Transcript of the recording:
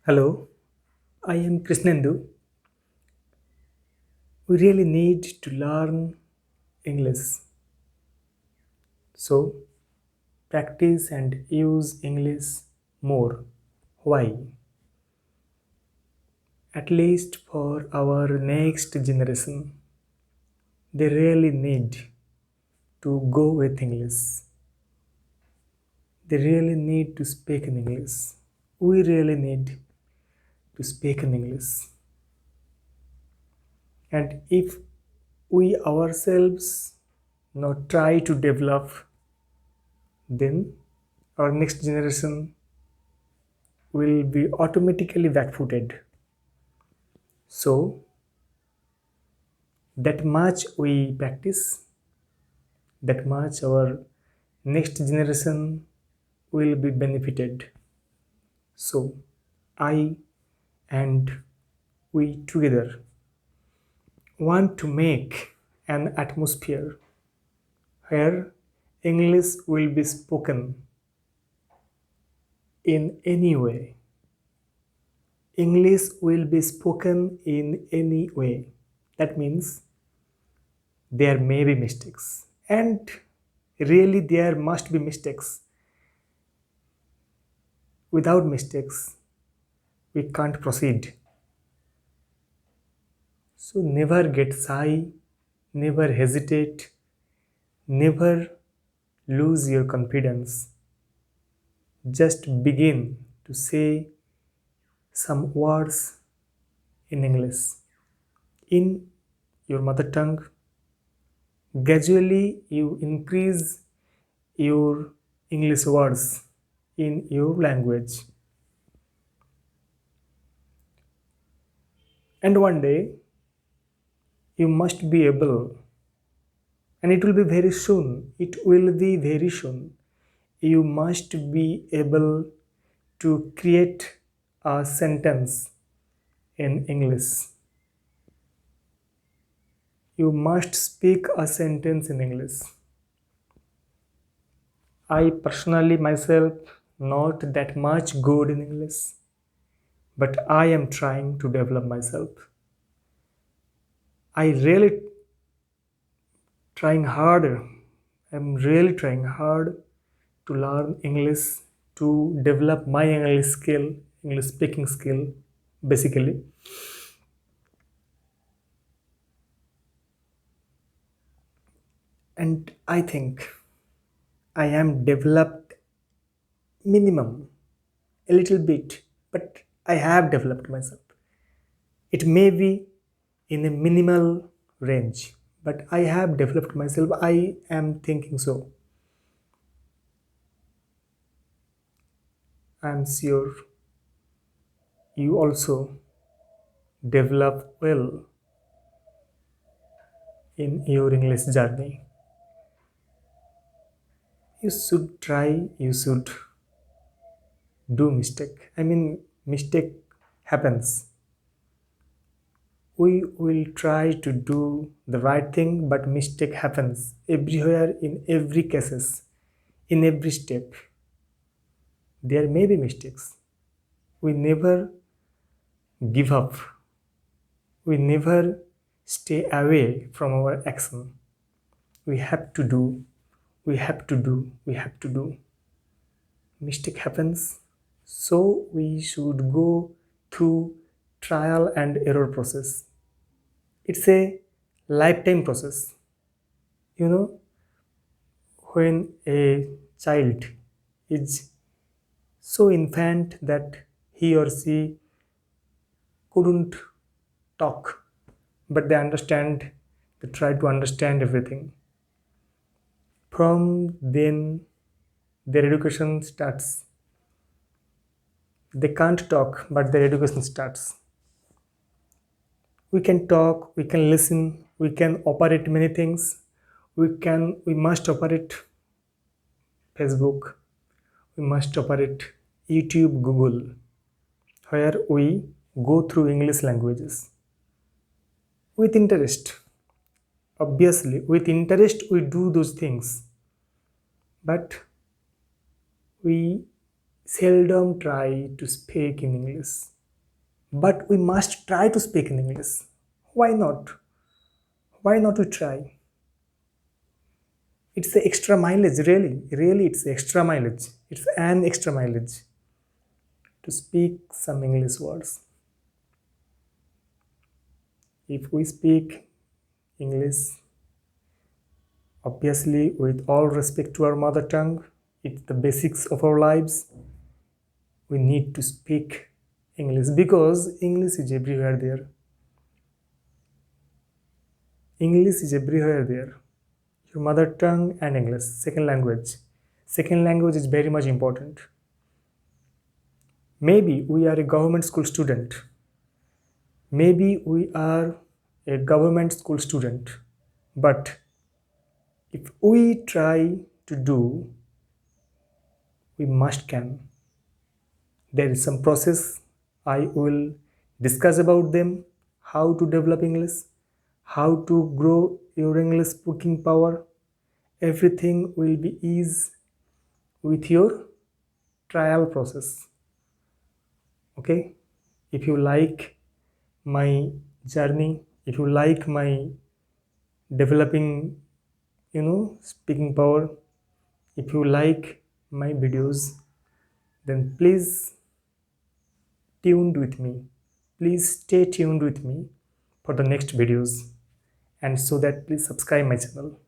Hello, I am Krishnendu. We really need to learn English. So, practice and use English more. Why? At least for our next generation, they really need to go with English. They really need to speak in English. We really need to speak in English. And if we ourselves not try to develop, then our next generation will be automatically backfooted. So, that much we practice, that much our next generation will be benefited. So, I and we together want to make an atmosphere where English will be spoken in any way. English will be spoken in any way. That means there may be mistakes, and really there must be mistakes. Without mistakes we can't proceed. So never get shy, never hesitate, never lose your confidence. Just begin to say some words in English, in your mother tongue. Gradually you increase your English words in your language, and one day you must be able, and it will be very soon, it will be very soon, you must be able to create a sentence in English. You must speak a sentence in English. I personally myself not that much good in English, but I am trying to develop myself. I really trying harder. I'm really trying hard to learn English, to develop my English skill, English speaking skill, basically. And I think I am developed minimum, a little bit, but I have developed myself. It may be in a minimal range, but I have developed myself. I am thinking so. I am sure you also develop well in your English journey. You should try, you should do mistake. I mean, mistake happens. We will try to do the right thing, but mistake happens everywhere, in every cases, in every step. There may be mistakes. We never give up. We never stay away from our action. We have to do, we have to do, we have to do. Mistake happens, so we should go through trial and error process. It's a lifetime process. You know, when a child is so infant that he or she couldn't talk, but they understand, they try to understand everything. From then, their education starts. They can't talk, but their education starts. We can talk, we can listen, we can operate many things. We must operate Facebook, we must operate YouTube, Google, where we go through English languages with interest. Obviously, with interest, we do those things, but we seldom try to speak in English. but we must try to speak in English. Why not? Why not we try? It's the extra mileage, really, it's extra mileage. It's an extra mileage to speak some English words. If we speak English, obviously, with all respect to our mother tongue, it's the basics of our lives. We need to speak English because English is everywhere there. English is everywhere there. Your mother tongue and English, second language. Second language is very much important. Maybe we are a government school student. Maybe we are a government school student. But if we try to do, we must can. There is some process. I will discuss about them, how to develop English, how to grow your English speaking power. Everything will be easy with your trial process. Okay, if you like my journey, if you like my developing speaking power, if you like my videos, then please tuned with me, please stay tuned with me for the next videos, and so that please subscribe my channel.